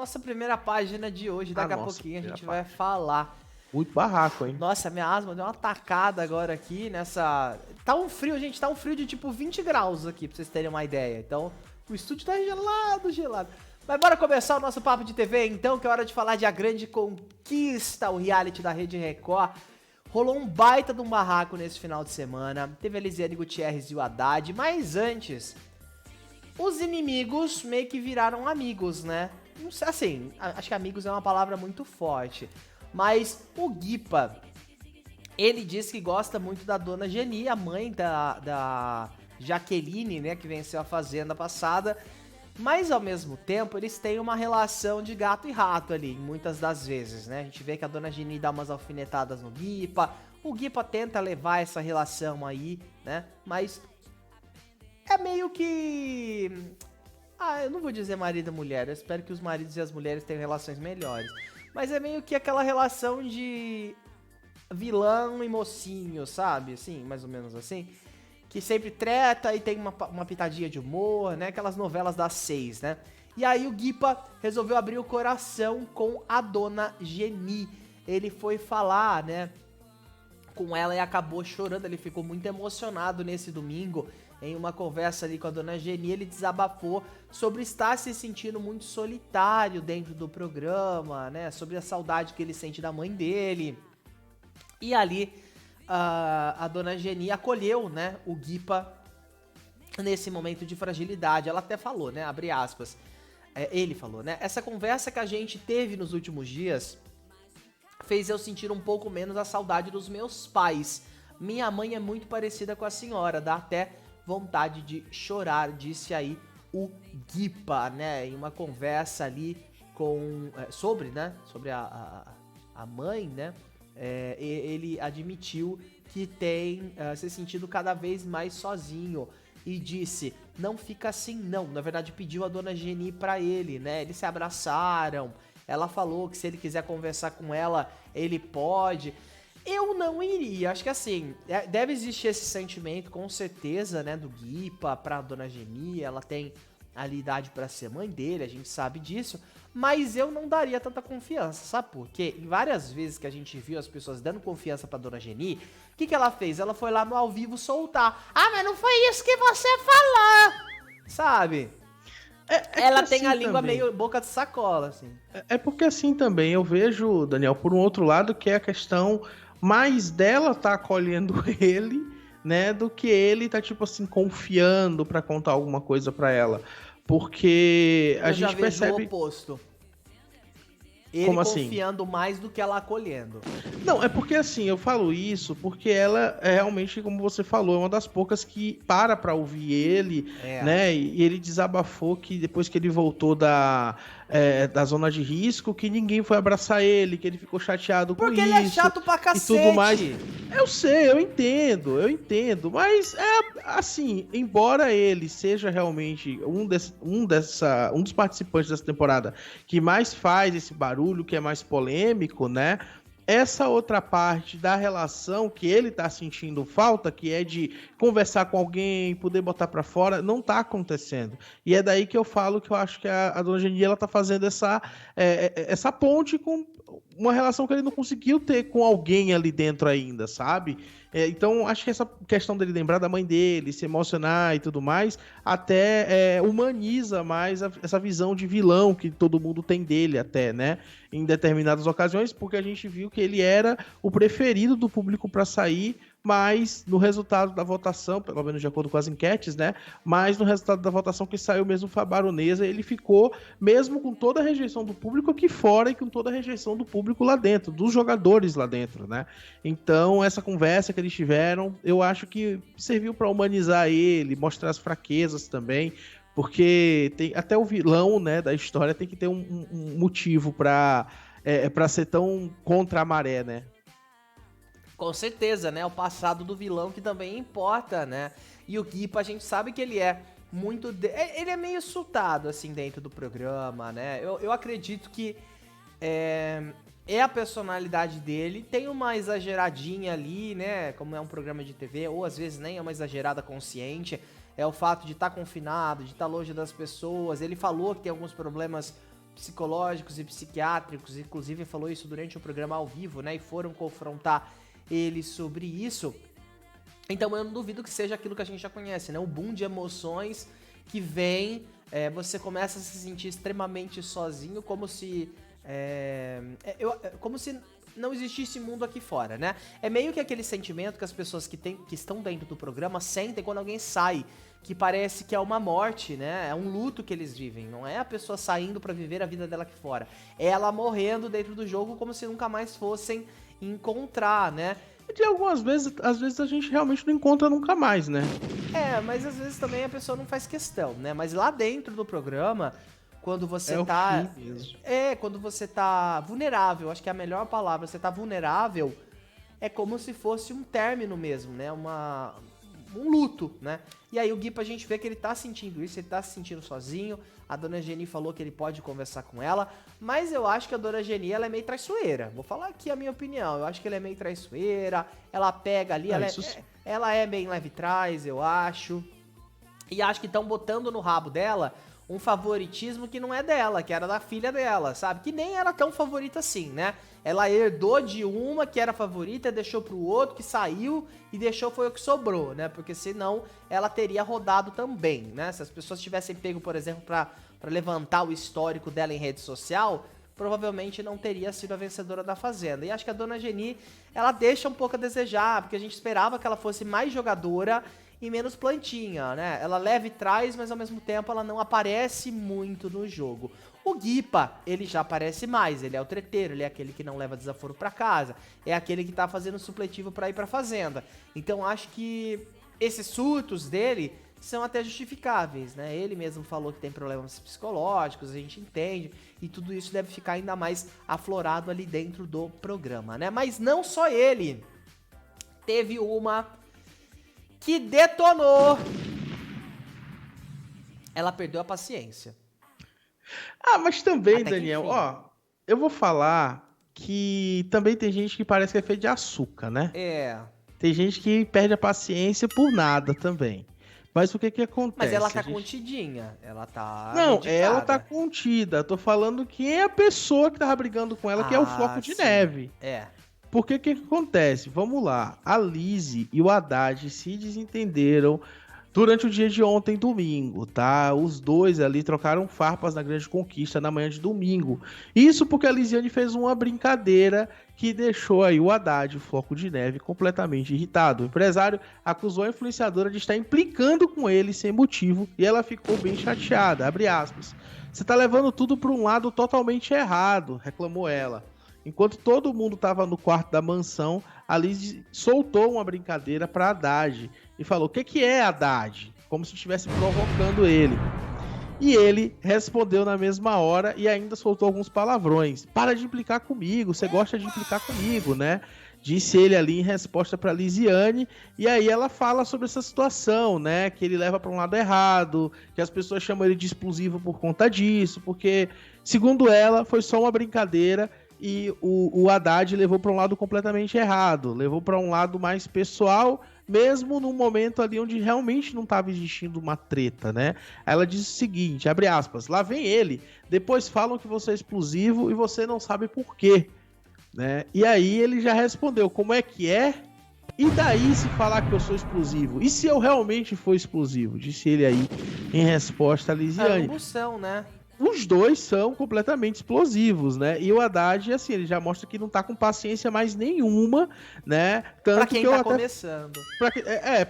nossa primeira página de hoje. Daqui a pouquinho a gente vai falar. Muito barraco, hein? Nossa, minha asma deu uma tacada agora aqui nessa... Tá um frio, gente, tá um frio de tipo 20 graus aqui, pra vocês terem uma ideia. Então, o estúdio tá gelado, gelado. Mas bora começar o nosso papo de TV, então, que é hora de falar de A Grande Conquista, o reality da Rede Record. Rolou um baita de um barraco nesse final de semana. Teve a Elisiane Gutierrez e o Haddad, mas antes, os inimigos meio que viraram amigos, né? Não sei, assim, acho que amigos é uma palavra muito forte. Mas o Guipa, ele diz que gosta muito da dona Geni, a mãe da Jaqueline, né, que venceu a Fazenda passada. Mas, ao mesmo tempo, eles têm uma relação de gato e rato ali, muitas das vezes, né? A gente vê que a dona Geni dá umas alfinetadas no Guipa, o Guipa tenta levar essa relação aí, né? Mas é meio que... eu não vou dizer marido e mulher, eu espero que os maridos e as mulheres tenham relações melhores. Mas é meio que aquela relação de vilão e mocinho, sabe? Assim, mais ou menos assim. Que sempre treta e tem uma pitadinha de humor, né? Aquelas novelas das 6, né? E aí o Guipa resolveu abrir o coração com a dona Geni. Ele foi falar, né, com ela e acabou chorando. Ele ficou muito emocionado nesse domingo. Em uma conversa ali com a dona Geni, ele desabafou sobre estar se sentindo muito solitário dentro do programa, né? Sobre a saudade que ele sente da mãe dele. E ali, a dona Geni acolheu, né, o Guipa nesse momento de fragilidade. Ela até falou, né, abre aspas, ele falou, né, essa conversa que a gente teve nos últimos dias fez eu sentir um pouco menos a saudade dos meus pais. Minha mãe é muito parecida com a senhora, dá até vontade de chorar, disse aí o Guipa, né, em uma conversa ali com, sobre a mãe, né, ele admitiu que tem se sentido cada vez mais sozinho e disse, não fica assim não, na verdade pediu a dona Geni pra ele, né, eles se abraçaram, ela falou que se ele quiser conversar com ela, ele pode. Eu não iria, acho que assim, deve existir esse sentimento, com certeza, né, do Guipa pra dona Geni, ela tem ali idade pra ser mãe dele, a gente sabe disso, mas eu não daria tanta confiança, sabe por quê? Em várias vezes que a gente viu as pessoas dando confiança pra dona Geni, o que ela fez? Ela foi lá no ao vivo soltar, mas não foi isso que você falou, sabe? Ela tem assim a língua também, meio boca de sacola, assim. É porque assim também eu vejo, Daniel, por um outro lado, que é a questão mais dela tá acolhendo ele, né, do que ele tá, tipo assim, confiando pra contar alguma coisa pra ela. Porque a gente percebe... o oposto. Ele como confiando assim? Mais do que ela acolhendo. Não, é porque assim, eu falo isso porque ela é realmente, como você falou, é uma das poucas que pra ouvir ele, né? E ele desabafou que depois que ele voltou da zona de risco, que ninguém foi abraçar ele, que ele ficou chateado com isso. Porque ele é chato pra cacete. E tudo mais. Eu sei, eu entendo. Mas assim, embora ele seja realmente um dos participantes dessa temporada que mais faz esse barulho, que é mais polêmico, né? Essa outra parte da relação que ele tá sentindo falta, que é de conversar com alguém, poder botar pra fora, não tá acontecendo. E é daí que eu falo que eu acho que a dona Geni, ela tá fazendo essa ponte com uma relação que ele não conseguiu ter com alguém ali dentro ainda, sabe? Então, acho que essa questão dele lembrar da mãe dele, se emocionar e tudo mais, até humaniza mais essa visão de vilão que todo mundo tem dele até, né? Em determinadas ocasiões, porque a gente viu que ele era o preferido do público para sair, mas no resultado da votação, pelo menos de acordo com as enquetes, né? Mas no resultado da votação que saiu mesmo foi a Baronesa, ele ficou, mesmo com toda a rejeição do público aqui fora e com toda a rejeição do público lá dentro, dos jogadores lá dentro, né? Então, essa conversa que eles tiveram, eu acho que serviu para humanizar ele, mostrar as fraquezas também, porque tem até o vilão, né, da história tem que ter um motivo para ser tão contra a maré, né? Com certeza, né? O passado do vilão que também importa, né? E o Guipa, a gente sabe que ele é muito... Ele é meio sultado, assim, dentro do programa, né? Eu acredito que é a personalidade dele. Tem uma exageradinha ali, né? Como é um programa de TV, ou às vezes nem é uma exagerada consciente. É o fato de estar confinado, de estar longe das pessoas. Ele falou que tem alguns problemas psicológicos e psiquiátricos, inclusive falou isso durante o programa ao vivo, né? E foram confrontar ele sobre isso. Então eu não duvido que seja aquilo que a gente já conhece, né? O boom de emoções que vem, você começa a se sentir extremamente sozinho, como se como se não existisse mundo aqui fora, né? É meio que aquele sentimento que as pessoas que estão dentro do programa sentem quando alguém sai, que parece que é uma morte, né? É um luto que eles vivem, não é a pessoa saindo pra viver a vida dela aqui fora. É ela morrendo dentro do jogo como se nunca mais fossem encontrar, né? De algumas vezes, às vezes a gente realmente não encontra nunca mais, né? Mas às vezes também a pessoa não faz questão, né? Mas lá dentro do programa, quando você É o tá. fim mesmo. Quando você tá vulnerável, acho que é a melhor palavra, você tá vulnerável, é como se fosse um término mesmo, né? Um luto, né? E aí o Guipa, a gente vê que ele tá sentindo isso, ele tá se sentindo sozinho. A Dona Geni falou que ele pode conversar com ela, mas eu acho que a Dona Geni, ela é meio traiçoeira. Vou falar aqui a minha opinião, eu acho que ela é meio traiçoeira, ela pega ali, ela é bem leve trás, eu acho. E acho que estão botando no rabo dela um favoritismo que não é dela, que era da filha dela, sabe? Que nem era tão favorita assim, né? Ela herdou de uma que era favorita, deixou pro outro que saiu e deixou foi o que sobrou, né? Porque senão ela teria rodado também, né? Se as pessoas tivessem pego, por exemplo, pra levantar o histórico dela em rede social, provavelmente não teria sido a vencedora da Fazenda. E acho que a Dona Geni, ela deixa um pouco a desejar, porque a gente esperava que ela fosse mais jogadora e menos plantinha, né? Ela leva e traz, mas ao mesmo tempo ela não aparece muito no jogo. O Guipa, ele já aparece mais, ele é o treteiro, ele é aquele que não leva desaforo pra casa, é aquele que tá fazendo supletivo pra ir pra Fazenda. Então acho que esses surtos dele são até justificáveis, né? Ele mesmo falou que tem problemas psicológicos, a gente entende, e tudo isso deve ficar ainda mais aflorado ali dentro do programa, né? Mas não só ele. Teve uma que detonou. Ela perdeu a paciência. Ah, mas também, Até que Daniel, enfim. ó, eu vou falar que também tem gente que parece que é feito de açúcar, né? Tem gente que perde a paciência por nada também. Mas o que que Mas acontece? ela tá contidinha. Ela tá Não, ela tá medicada. contida. Eu tô falando quem é a pessoa que tava brigando com ela, que é o Ah, Floco de sim. Neve. É. Porque que acontece? Vamos lá. A Lizzie e o Haddad se desentenderam durante o dia de ontem, domingo, tá? Os dois ali trocaram farpas na Grande Conquista na manhã de domingo. Isso porque a Lisiane fez uma brincadeira que deixou aí o Haddad, o Floco de Neve, completamente irritado. O empresário acusou a influenciadora de estar implicando com ele sem motivo e ela ficou bem chateada, abre aspas. Você tá levando tudo para um lado totalmente errado, reclamou ela. Enquanto todo mundo estava no quarto da mansão, a Liz soltou uma brincadeira para Haddad e falou: "O que é Haddad?", como se estivesse provocando ele. E ele respondeu na mesma hora e ainda soltou alguns palavrões. "Para de implicar comigo, você gosta de implicar comigo, né?", disse ele ali em resposta para Lisiane. E aí ela fala sobre essa situação, né, que ele leva para um lado errado, que as pessoas chamam ele de explosivo por conta disso, porque, segundo ela, foi só uma brincadeira. E o Haddad levou para um lado completamente errado, levou para um lado mais pessoal, mesmo num momento ali onde realmente não estava existindo uma treta, né? Aí ela diz o seguinte, abre aspas, "Lá vem ele, depois falam que você é explosivo e você não sabe por quê", né? E aí ele já respondeu, "Como é que é? E daí se falar que eu sou explosivo? E se eu realmente for explosivo?", disse ele aí em resposta a Lisiane. Ambos são, né? Os dois são completamente explosivos, né? E o Haddad, assim, ele já mostra que não tá com paciência mais nenhuma, né? Tanto Pra quem que eu tá até... começando.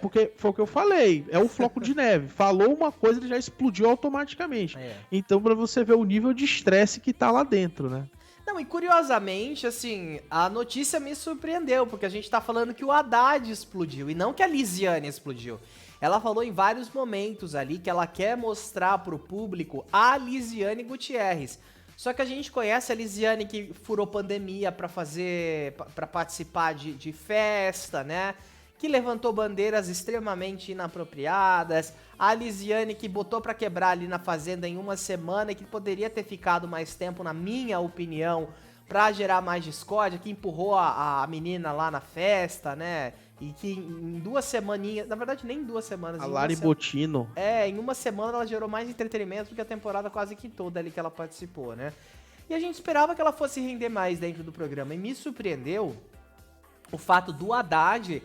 porque foi o que eu falei. É o floco de neve. Falou uma coisa, ele já explodiu automaticamente. Então, pra você ver o nível de estresse que tá lá dentro, né? Não, e curiosamente, assim, a notícia me surpreendeu, porque a gente tá falando que o Haddad explodiu, e não que a Lisiane explodiu. Ela falou em vários momentos ali que ela quer mostrar pro público a Lisiane Gutierrez. Só que a gente conhece a Lisiane que furou pandemia pra participar de festa, né? Que levantou bandeiras extremamente inapropriadas. A Lisiane que botou pra quebrar ali na Fazenda em uma semana e que poderia ter ficado mais tempo, na minha opinião, pra gerar mais discórdia, que empurrou a menina lá na festa, né? E que em 2 semaninhas, na verdade nem em 2 semanas. A Lari Bottino. Em uma semana ela gerou mais entretenimento do que a temporada quase que toda ali que ela participou, né? E a gente esperava que ela fosse render mais dentro do programa. E me surpreendeu o fato do Haddad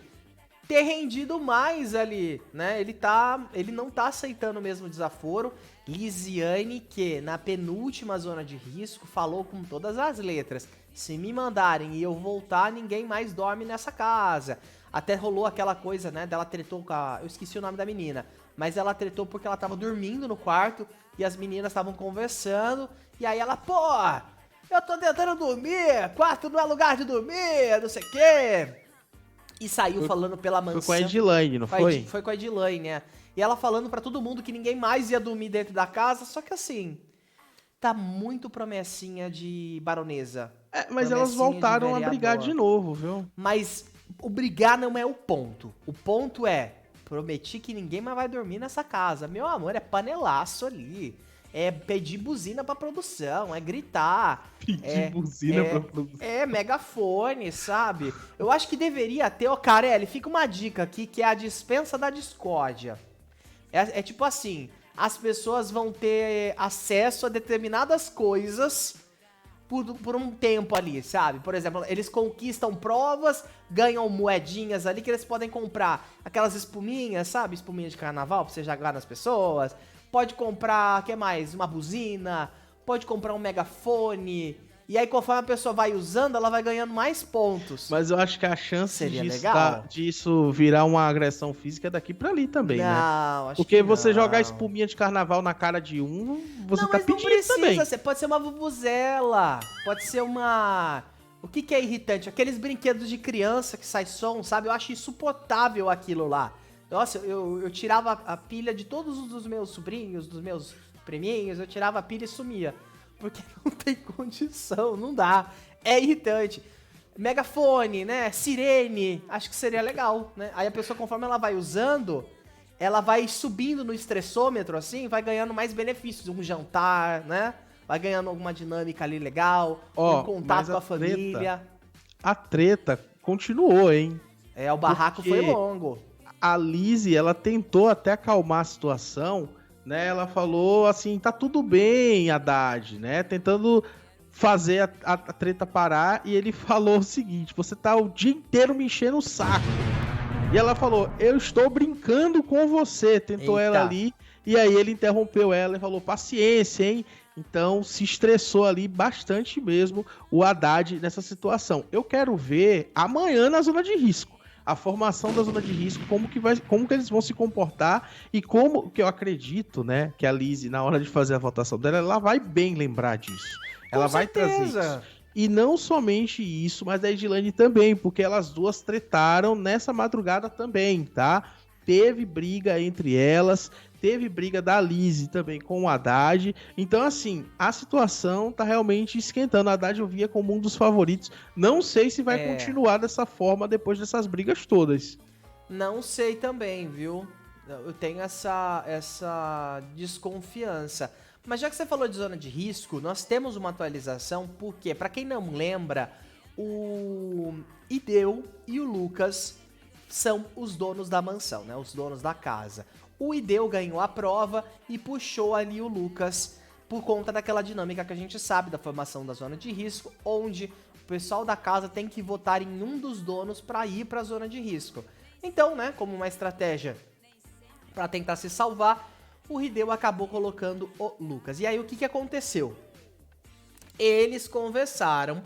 ter rendido mais ali, né? Ele não tá aceitando o mesmo desaforo. Lisiane, que na penúltima zona de risco, falou com todas as letras: se me mandarem e eu voltar, ninguém mais dorme nessa casa. Até rolou aquela coisa, né, dela tretou com a... Eu esqueci o nome da menina, mas ela tretou porque ela tava dormindo no quarto e as meninas estavam conversando. E aí ela, pô, eu tô tentando dormir, quarto não é lugar de dormir, não sei o quê. E saiu falando pela mansão. Foi com a Edilane, não foi? Foi com a Edilane, né? E ela falando pra todo mundo que ninguém mais ia dormir dentro da casa, só que assim, tá muito promessinha de baronesa. Mas elas voltaram a brigar de novo, viu? Mas o brigar não é o ponto. O ponto é, prometi que ninguém mais vai dormir nessa casa. Meu amor, é panelaço ali. É pedir buzina pra produção, é gritar. Pedir buzina pra produção. É megafone, sabe? Eu acho que deveria ter, ó, Carelli, fica uma dica aqui, que é a dispensa da discórdia. É tipo assim, as pessoas vão ter acesso a determinadas coisas por um tempo ali, sabe? Por exemplo, eles conquistam provas, ganham moedinhas ali que eles podem comprar. Aquelas espuminhas, sabe? Espuminha de carnaval pra você jogar nas pessoas. Pode comprar, o que mais? Uma buzina, pode comprar um megafone. E aí, conforme a pessoa vai usando, ela vai ganhando mais pontos. Mas eu acho que a chance seria legal disso virar uma agressão física é daqui pra ali também, né? Não, acho Porque que você não. jogar espuminha de carnaval na cara de um, você tá mas não pedindo precisa também. ser. Pode ser uma vuvuzela, pode ser uma... O que é irritante? Aqueles brinquedos de criança que sai som, sabe? Eu acho insuportável aquilo lá. Nossa, eu tirava a pilha de todos os meus sobrinhos, dos meus priminhos, eu tirava a pilha e sumia. Porque não tem condição, não dá. É irritante. Megafone, né? Sirene, acho que seria legal, né? Aí a pessoa, conforme ela vai usando, ela vai subindo no estressômetro, assim, vai ganhando mais benefícios. Um jantar, né? Vai ganhando alguma dinâmica ali legal, um contato com a família. A treta continuou, hein? O barraco foi longo. A Lizzie, ela tentou até acalmar a situação, né? Ela falou assim, tá tudo bem, Haddad, né? Tentando fazer a treta parar, e ele falou o seguinte: você tá o dia inteiro me enchendo o saco. E ela falou, eu estou brincando com você. Tentou ela ali, e aí ele interrompeu ela e falou, paciência, hein? Então se estressou ali bastante mesmo o Haddad nessa situação. Eu quero ver amanhã na zona de risco a formação da zona de risco, como que eles vão se comportar, e como que eu acredito, né, que a Lizzie, na hora de fazer a votação dela, ela vai bem lembrar disso. Ela vai trazer isso. E não somente isso, mas a Edilane também, porque elas duas tretaram nessa madrugada também, tá? Teve briga entre elas, teve briga da Lizzie também com o Haddad. Então, assim, a situação tá realmente esquentando. A Haddad eu via como um dos favoritos. Não sei se vai continuar dessa forma depois dessas brigas todas. Não sei também, viu? Eu tenho essa desconfiança. Mas já que você falou de zona de risco, nós temos uma atualização, porque, pra quem não lembra, o Ideu e o Lucas são os donos da mansão, né? Os donos da casa. O Ideu ganhou a prova e puxou ali o Lucas por conta daquela dinâmica que a gente sabe da formação da zona de risco, onde o pessoal da casa tem que votar em um dos donos para ir para a zona de risco. Então, né, como uma estratégia para tentar se salvar, o Hideo acabou colocando o Lucas. E aí o que aconteceu? Eles conversaram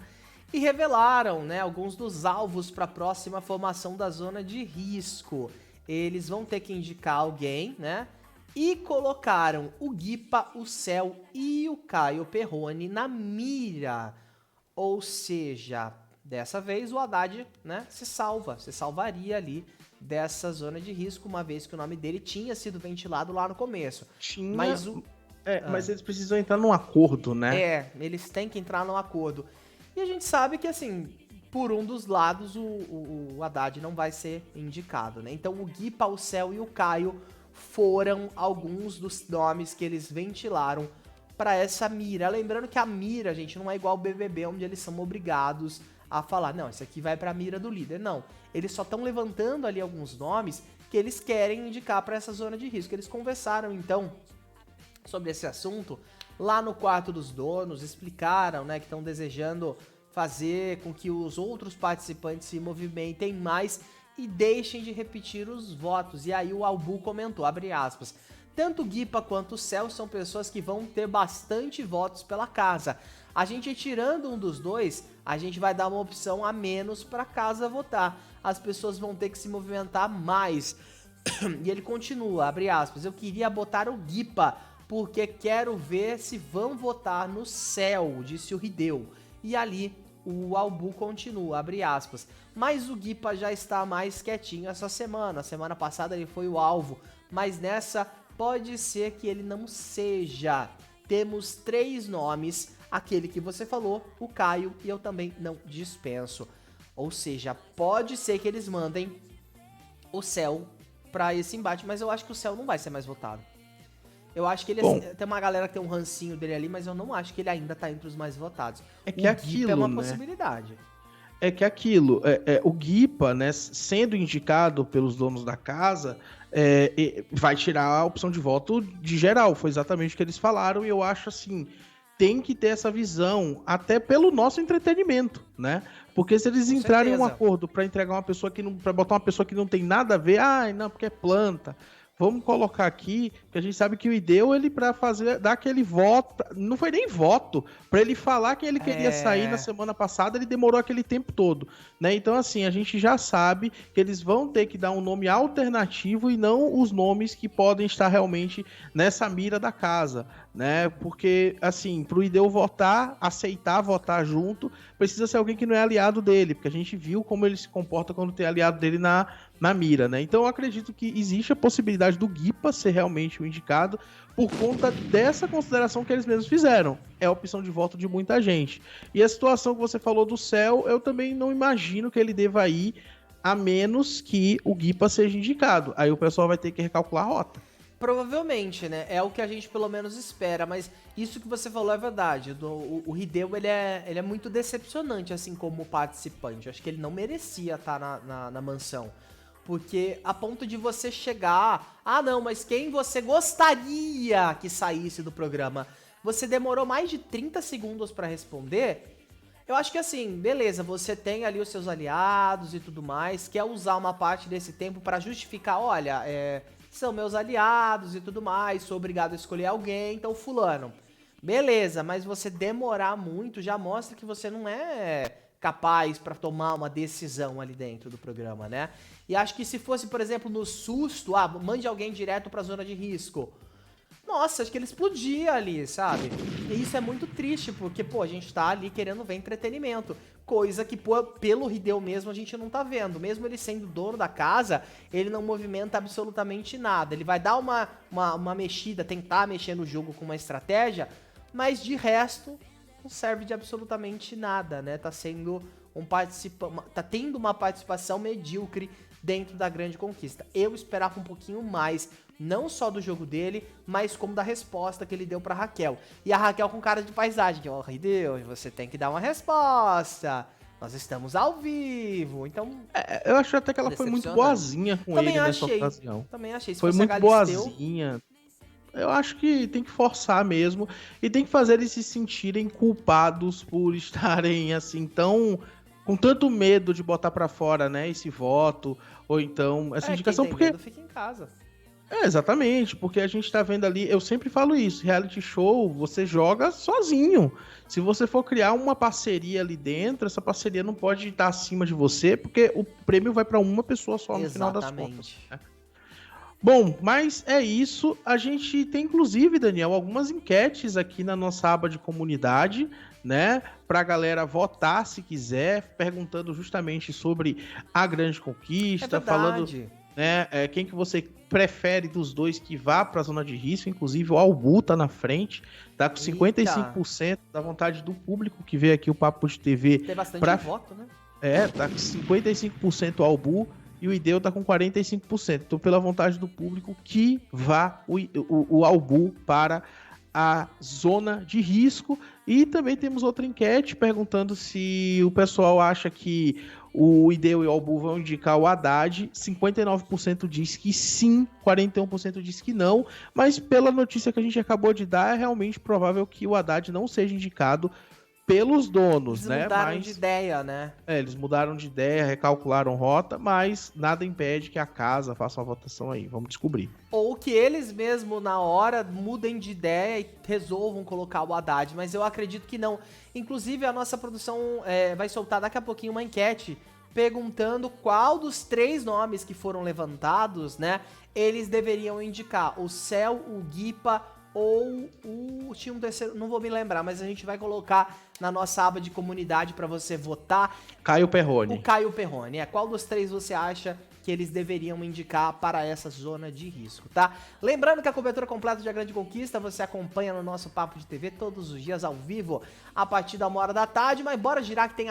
e revelaram, né, alguns dos alvos para a próxima formação da zona de risco. Eles vão ter que indicar alguém, né? E colocaram o Guipa, o Céu e o Caio Perrone na mira. Ou seja, dessa vez o Haddad, né, se salvaria ali dessa zona de risco, uma vez que o nome dele tinha sido ventilado lá no começo. Mas mas eles precisam entrar num acordo, né? Eles têm que entrar num acordo. E a gente sabe que, assim, por um dos lados, o Haddad não vai ser indicado, né? Então o Guipa, o Céu e o Caio foram alguns dos nomes que eles ventilaram para essa mira. Lembrando que a mira, gente, não é igual ao BBB, onde eles são obrigados a falar, não, esse aqui vai pra mira do líder. Não, eles só estão levantando ali alguns nomes que eles querem indicar para essa zona de risco. Eles conversaram, então, sobre esse assunto lá no quarto dos donos, explicaram, né, que estão desejando fazer com que os outros participantes se movimentem mais e deixem de repetir os votos. E aí o Albu comentou, abre aspas, tanto o Guipa quanto o Cell são pessoas que vão ter bastante votos pela casa. A gente tirando um dos dois, a gente vai dar uma opção a menos para a casa votar. As pessoas vão ter que se movimentar mais. E ele continua, abre aspas, eu queria botar o Guipa, porque quero ver se vão votar no Cell, disse o Hideo. E ali o Albu continua, abre aspas, mas o Guipa já está mais quietinho essa semana. Semana passada ele foi o alvo, mas nessa pode ser que ele não seja. Temos 3 nomes, aquele que você falou, o Caio, e eu também não dispenso. Ou seja, pode ser que eles mandem o Cell pra esse embate, mas eu acho que o Cell não vai ser mais votado. Eu acho que ele tem uma galera que tem um rancinho dele ali, mas eu não acho que ele ainda tá entre os mais votados. É que aquilo, é uma né? possibilidade. É que aquilo, o Guipa, né, sendo indicado pelos donos da casa, vai tirar a opção de voto de geral. Foi exatamente o que eles falaram e eu acho assim, tem que ter essa visão, até pelo nosso entretenimento, né? Porque se eles entrarem em um acordo para entregar uma pessoa que não, para botar uma pessoa que não tem nada a ver, não, porque é planta. Vamos colocar aqui, que a gente sabe que o Hideo, ele pra dar aquele voto, não foi nem voto, pra ele falar que ele queria sair na semana passada, ele demorou aquele tempo todo, né? Então, assim, a gente já sabe que eles vão ter que dar um nome alternativo e não os nomes que podem estar realmente nessa mira da casa, né? Porque, assim, pro Hideo votar, aceitar votar junto, precisa ser alguém que não é aliado dele, porque a gente viu como ele se comporta quando tem aliado dele na mira, né? Então eu acredito que existe a possibilidade do Guipa ser realmente o indicado por conta dessa consideração que eles mesmos fizeram. É a opção de voto de muita gente. E a situação que você falou do Cell, eu também não imagino que ele deva ir a menos que o Guipa seja indicado. Aí o pessoal vai ter que recalcular a rota. Provavelmente, né? É o que a gente pelo menos espera, mas isso que você falou é verdade. O Hideo, ele é muito decepcionante, assim, como participante. Eu acho que ele não merecia estar na mansão. Porque a ponto de você chegar... não, mas quem você gostaria que saísse do programa? Você demorou mais de 30 segundos pra responder? Eu acho que assim, beleza, você tem ali os seus aliados e tudo mais, quer usar uma parte desse tempo pra justificar, olha, são meus aliados e tudo mais, sou obrigado a escolher alguém, então fulano. Beleza, mas você demorar muito já mostra que você não é capaz pra tomar uma decisão ali dentro do programa, né? E acho que se fosse, por exemplo, no susto, mande alguém direto pra zona de risco. Nossa, acho que ele explodia ali, sabe? E isso é muito triste, porque, pô, a gente tá ali querendo ver entretenimento. Coisa que, pelo Hideo mesmo, a gente não tá vendo. Mesmo ele sendo dono da casa, ele não movimenta absolutamente nada. Ele vai dar uma mexida, tentar mexer no jogo com uma estratégia, mas de resto, não serve de absolutamente nada, né? Tá sendo tá tendo uma participação medíocre dentro da grande conquista. Eu esperava um pouquinho mais, não só do jogo dele, mas como da resposta que ele deu pra Raquel. E a Raquel com cara de paisagem, que, Deus, você tem que dar uma resposta. Nós estamos ao vivo, então... eu acho até que ela foi muito boazinha com ele nessa ocasião. Também achei. Se foi muito boazinha. Eu acho que tem que forçar mesmo e tem que fazer eles se sentirem culpados por estarem assim com tanto medo de botar pra fora, né, esse voto, ou então essa indicação, porque medo fica em casa. Exatamente, porque a gente tá vendo ali, eu sempre falo isso, reality show, você joga sozinho. Se você for criar uma parceria ali dentro, essa parceria não pode estar acima de você, porque o prêmio vai pra uma pessoa só no final das contas, né? Bom, mas é isso. A gente tem, inclusive, Daniel, algumas enquetes aqui na nossa aba de comunidade, né? Pra galera votar se quiser, perguntando justamente sobre a grande conquista, falando, né? Quem que você prefere dos dois que vá pra zona de risco. Inclusive, o Albu tá na frente, tá com 55% da vontade do público que veio aqui o Papo de TV. Tem bastante voto, né? Tá com 55% o Albu. E o Hideo tá com 45%. Então, pela vontade do público, que vá o Albu para a zona de risco. E também temos outra enquete perguntando se o pessoal acha que o Ideu e o Albu vão indicar o Haddad. 59% diz que sim, 41% diz que não, mas pela notícia que a gente acabou de dar, é realmente provável que o Haddad não seja indicado pelos donos, Eles né? mudaram de ideia, né? Eles mudaram de ideia, recalcularam rota, mas nada impede que a casa faça uma votação aí. Vamos descobrir. Ou que eles mesmo, na hora, mudem de ideia e resolvam colocar o Haddad, mas eu acredito que não. Inclusive, a nossa produção vai soltar daqui a pouquinho uma enquete perguntando qual dos 3 nomes que foram levantados, né, eles deveriam indicar. O Céu, o Guipa ou tinha um terceiro, não vou me lembrar, mas a gente vai colocar na nossa aba de comunidade para você votar. Caio Perrone. O Caio Perrone. Qual dos 3 você acha que eles deveriam indicar para essa zona de risco, tá? Lembrando que a cobertura completa de A Grande Conquista você acompanha no nosso Papo de TV todos os dias ao vivo, a partir da 1h da tarde, mas bora girar que tem